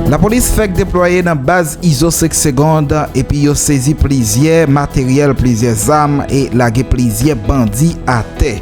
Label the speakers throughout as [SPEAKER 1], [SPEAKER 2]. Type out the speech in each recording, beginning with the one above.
[SPEAKER 1] La police fait déployer dans base ISO 5 secondes et puis yo saisi plusieurs matériel, plusieurs armes et lagué plusieurs bandits à terre.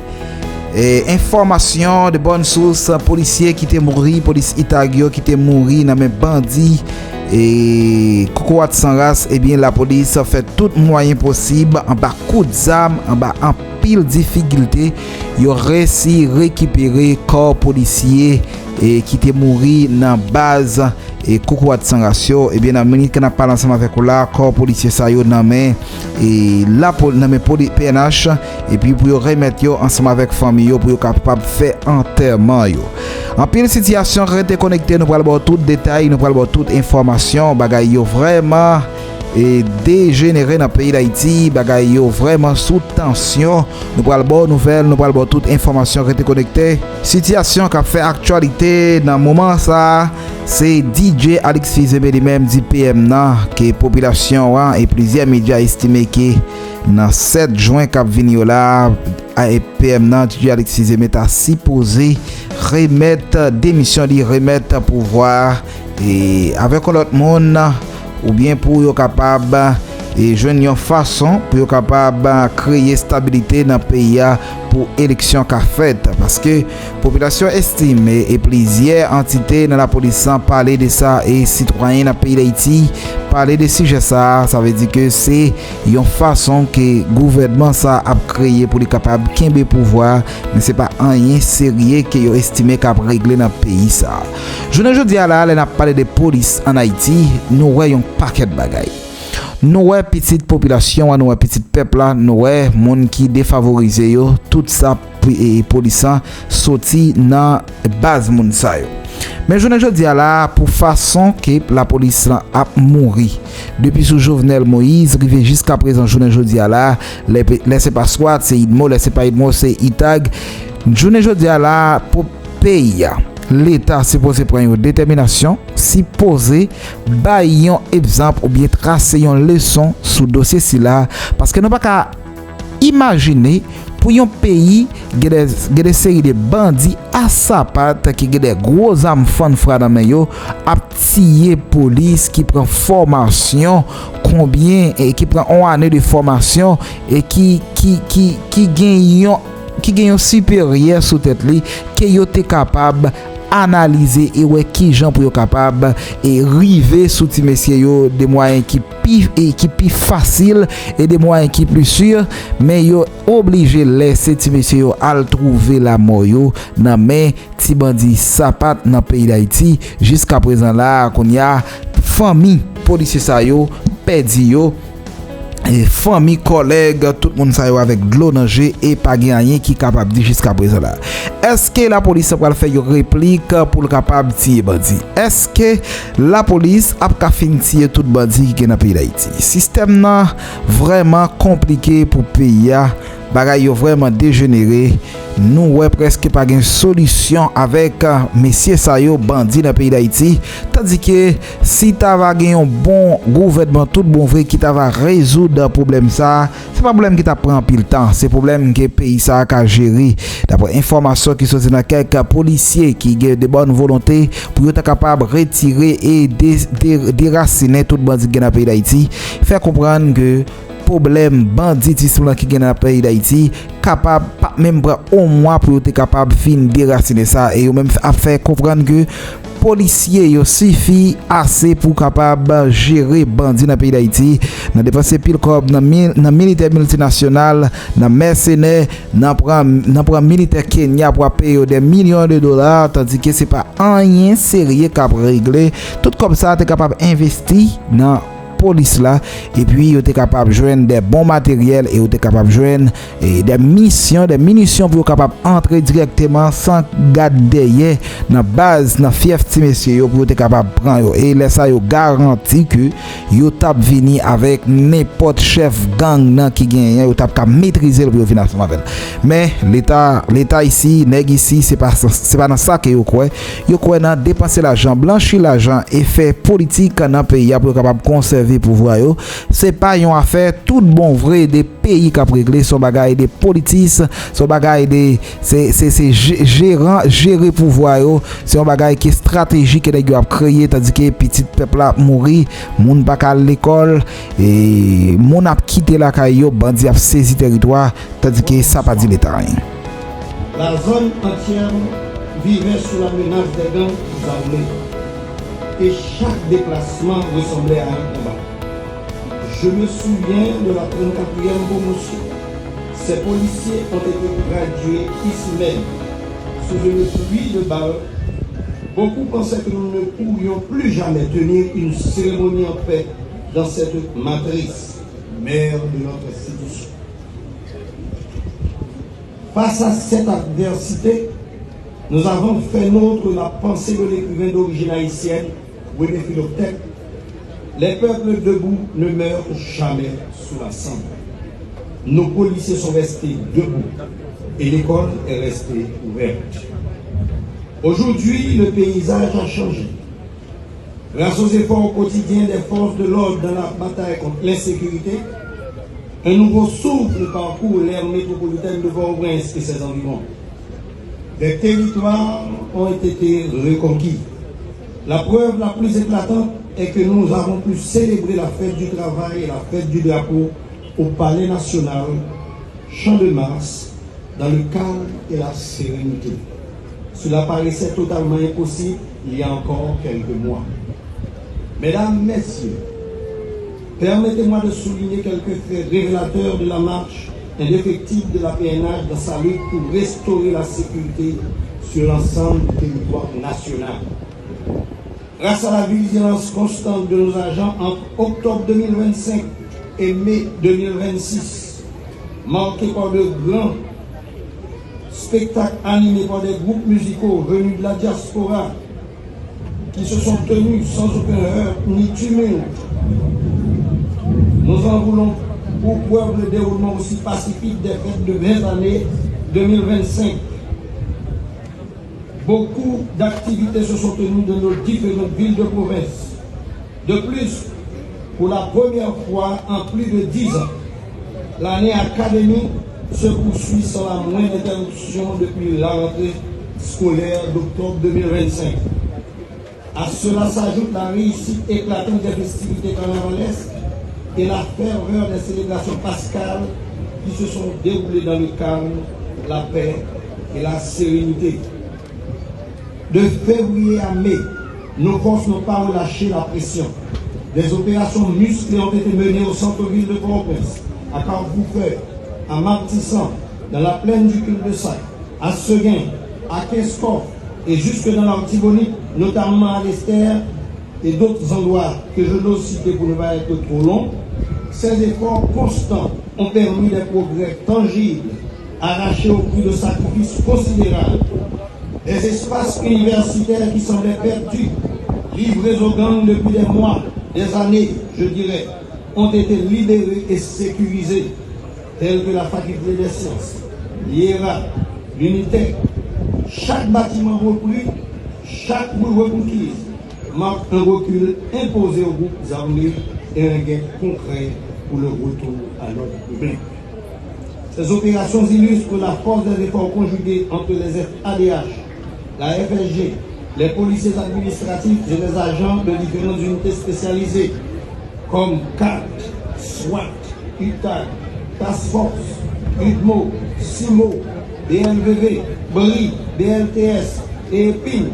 [SPEAKER 1] Information de bonne source, policier qui était mort, police Itagio qui était mort dans mes bandits et Cocoat sans race, et bien la police fait tout moyen possible en bas coup d'armes, en bas en pile difficulté, yo réussi récupérer corps policier et qui était mort dans base et Cocoat sans ratio. Et bien dans minute qu'on a parlé ensemble avec là corps policier ça yo dans main et la dans mes PNH et puis pour remettre yo ensemble avec famille yo pour yo capable faire enterrement yo. En pile situation rester connecté, nous parlons tout détail, nous parlons toute information, bagay yo vraiment et dégénéré dans le pays d'Haïti, bagay yo vraiment sous tension. Nous parlons bonne nouvelle, nous parlons toute information rester connecté. Situation qui a fait actualité dans le moment ça, c'est DJ Alex Fizeme lui-même dit PM que population et plusieurs médias estimé que dans 7 juin cap vini là PM DJ Alex Fizeme a supposé remettre démission li remettre pouvoir et avec l'autre monde ou bien pour yo capable et joindre une façon pour yo capable créer stabilité dans le pays pour élection qu'a fait parce que population estime et plusieurs entités dans la police parler de ça et citoyens dans le pays d'Haïti parler de sujet ça veut dire que c'est une façon que gouvernement ça a créé pour les capable kembe pouvoir mais c'est pas rien sérieux que yo estimé qu'a régler dans le pays ça. Aujourd'hui là on a parlé de police en Haïti, nous voyons un paquet de bagailles. Nous ouais petite population, nous ouais petit peuple là, nous ouais monde qui défavorisé yo, tout ça et police sorti dans base moun sa yo. Mais je ne dis là pour façon que la police a mouru depuis ce Jovenel Moïse arrivé jusqu'à présent. Je ne dis là laissez pas soit c'est Idmo, laissez pas Idmo c'est Itag. Je ne dis là pour pays l'État supposé prendre une détermination, supposé bailler un exemple ou bien tracer une leçon sous dossier si là parce que nous pas qu'à imaginer pour un pays qui a des séries de bandits à sa patte qui a des gros armes fan fra dans yo a tirer police qui prend formation combien et qui prend 1 année de formation et qui gagne un supérieur sous tête li que yo te capable analyser et ouais qui gens pour capable et river sous ti messieurs yo des moyens qui plus facile et des moyens qui plus sûrs mais yo obligé laisser ti messieurs à trouver la mort yo dans main ti bandi sapat dans pays d'Haïti jusqu'à présent là qu'on y a famille policier ça yo perdi yo et famille, collègues, tout le monde ça avec de l'eau danger et pas rien qui capable de jusqu'à présent là. Est-ce que la police va faire une réplique pour le capable tirer bandit? Est-ce que la police a fin tirer tout bandit qui est dans le pays d'Haïti? Système là vraiment compliqué pour pays bagay yo vraiment dégénéré. Nous ouais presque pas une solution avec messieurs ça yo bandit dans le pays d'Haïti, tandis que si tu va gagner un bon gouvernement tout bon vrai qui ta va résoudre le problème ça, c'est pas problème qui t'a prend pile temps, c'est problème que pays ça a gérer d'après information qui sont dans quelques policiers qui ont de bonne volonté pour être capable retirer et déraciner tout bandit dans le pays d'Haïti, faire comprendre que problème banditisme qui est dans le pays d'Haïti capable pas même prendre au mois pour être capable fin déraciner ça et même à faire comprendre que policiers yo suffit assez pour capable gérer bandit dans le pays d'Haïti dans dépenser pile corps dans militaire multinational dans mercenaires dans militaire Kenya pour payer des millions de dollars tandis que c'est pas rien sérieux cap régler tout comme ça tu es capable investir dans police là et puis vous êtes capable de joindre des bons matériels et vous êtes capable de joindre des munitions pour capable entrer directement sans garder dans base dans fief ti monsieur pour être capable prendre et laisser yo garanti que yo tap venir avec n'importe chef gang qui gagne yo tap maîtriser le financement avec mais l'état ici nèg ici c'est pas dans ça que yo croit dans dépenser l'argent blanchir l'argent et faire politique dans pays pour capable conserver préserver pouvoir yo. C'est pas une affaire tout bon vrai des pays qui a réglé son bagage des politiques, son bagage des c'est gérer pouvoir yo, c'est un bagage qui est stratégique que les a créé tandis que petit peuple a mouri, moun pas à l'école et moun a quitté la caillou, bandi a saisi territoire tandis que ça pas dit l'état rien.
[SPEAKER 2] La zone entière vivait sous la menace des gangs armés et chaque déplacement ressemblait à un combat. Je me souviens de la 34e promotion. Ces policiers ont été gradués ici même sous une pluie de balles. Beaucoup pensaient que nous ne pourrions plus jamais tenir une cérémonie en paix dans cette matrice, mère de notre institution. Face à cette adversité, nous avons fait nôtre la pensée de l'écrivain d'origine haïtienne, René Philoptèque. Les peuples debout ne meurent jamais sous la cendre. Nos policiers sont restés debout et l'école est restée ouverte. Aujourd'hui, le paysage a changé. Grâce aux efforts quotidiens des forces de l'ordre dans la bataille contre l'insécurité, un nouveau souffle parcourt l'aire métropolitaine de Port-au-Prince et ses environs. Des territoires ont été reconquis. La preuve la plus éclatante est que nous avons pu célébrer la fête du travail et la fête du drapeau au Palais National, Champ de Mars, dans le calme et la sérénité. Cela paraissait totalement impossible il y a encore quelques mois. Mesdames, Messieurs, permettez-moi de souligner quelques faits révélateurs de la marche indéfectible de la PNH dans sa lutte pour restaurer la sécurité sur l'ensemble du territoire national. Grâce à la vigilance constante de nos agents entre octobre 2025 et mai 2026, marqué par de grands spectacles animés par des groupes musicaux venus de la diaspora qui se sont tenus sans aucun heurts ni tumulte, nous en voulons pour preuve le déroulement aussi pacifique des fêtes de 20 années 2025. Beaucoup d'activités se sont tenues dans nos différentes villes de province. De plus, pour la première fois en plus de 10 ans, l'année académique se poursuit sans la moindre interruption depuis la rentrée scolaire d'octobre 2025. À cela s'ajoute la réussite éclatante des festivités carnavalesques et la ferveur des célébrations pascales qui se sont déroulées dans le calme, la paix et la sérénité. De février à mai, nos forces n'ont pas relâché la pression. Des opérations musclées ont été menées au centre-ville de Port-au-Prince, à Carrefour, à Martissant, dans la plaine du cul-de-sac, à Seguin, à Kescoff et jusque dans l'Artibonite, notamment à l'Esther et d'autres endroits que je dois citer pour ne pas être trop long. Ces efforts constants ont permis des progrès tangibles, arrachés au prix de sacrifices considérables. Des espaces universitaires qui semblaient perdus, livrés aux gangs depuis des mois, des années, je dirais, ont été libérés et sécurisés, tels que la faculté des sciences, l'IERA, l'unité. Chaque bâtiment repris, chaque rue reconquise, marque un recul imposé aux groupes armés et un gain concret pour le retour à l'ordre public. Ces opérations illustrent la force des efforts conjugués entre les FADH, la FSG, les policiers administratifs et les agents de différentes unités spécialisées comme CAT, SWAT, UTAG, Task Force, UDMO, SIMO, BLVV, BRI, BLTS et EPIN.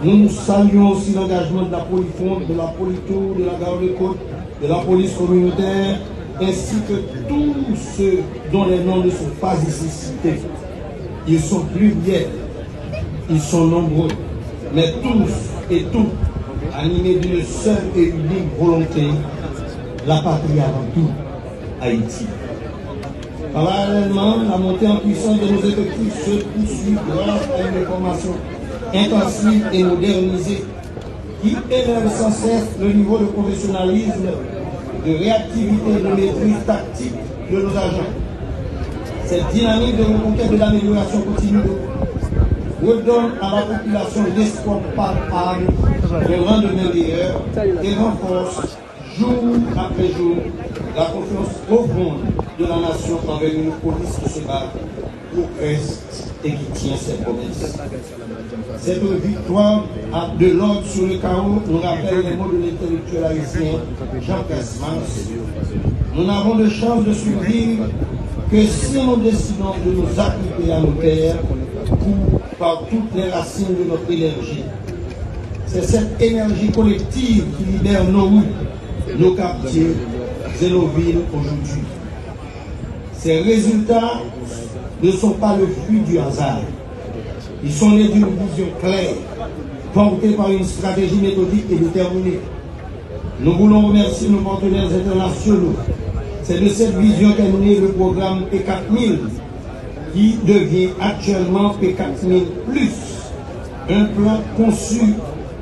[SPEAKER 2] Nous saluons aussi l'engagement de la Polifond, de la Politour, de la Garde-Côte, de la police communautaire, ainsi que tous ceux dont les noms ne sont pas ici cités. Ils sont pluriels, ils sont nombreux, mais tous et toutes animés d'une seule et unique volonté, la patrie avant tout, Haïti. Parallèlement, la montée en puissance de nos effectifs se poursuit grâce à une formation intensive et modernisée qui élève sans cesse le niveau de professionnalisme, de réactivité et de maîtrise tactique de nos agents. Cette dynamique de reconquête de l'amélioration continue redonne à la population l'espoir palpable de lendemain meilleur et renforce jour après jour, la confiance profonde de la nation envers une police qui se bat pour reste et qui tient ses promesses. Cette victoire de l'ordre sur le chaos nous rappelle les mots de l'intellectuel haïtien Jean Casmans. Nous n'avons de chance de survivre que si nous décidons de nous appliquer à nos terres par toutes les racines de notre énergie. C'est cette énergie collective qui libère nos rues, nos quartiers et nos villes aujourd'hui. Ces résultats ne sont pas le fruit du hasard. Ils sont nés d'une vision claire, portée par une stratégie méthodique et déterminée. Nous voulons remercier nos partenaires internationaux. C'est de cette vision qu'est né le programme P4000, qui devient actuellement P4000+, un plan conçu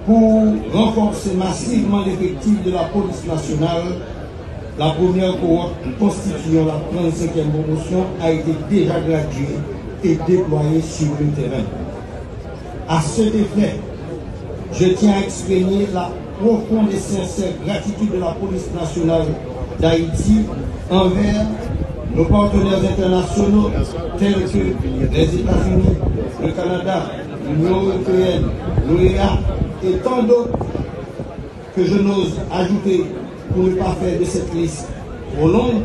[SPEAKER 2] pour renforcer massivement l'effectif de la police nationale. La première cohorte constituant la 35e promotion a été déjà graduée et déployée sur le terrain. À cet effet, je tiens à exprimer la profonde et sincère gratitude de la police nationale d'Haïti envers nos partenaires internationaux tels que les États-Unis, le Canada, l'Union européenne, l'OEA et tant d'autres que je n'ose ajouter pour ne pas faire de cette liste trop longue.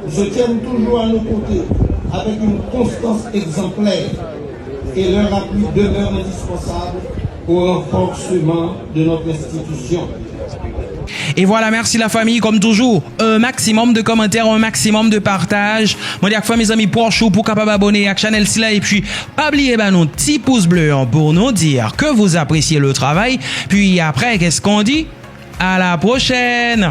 [SPEAKER 2] Ils se tiennent toujours à nos côtés avec une constance exemplaire et leur appui demeure indispensable au renforcement de notre institution.
[SPEAKER 3] Et voilà, merci la famille, comme toujours, un maximum de commentaires, un maximum de partage. Moi, dis à mes amis pour chou, pour capable abonner à la chaîne et puis pas oublier nos petits pouces bleus pour nous dire que vous appréciez le travail. Puis après, qu'est-ce qu'on dit? À la prochaine!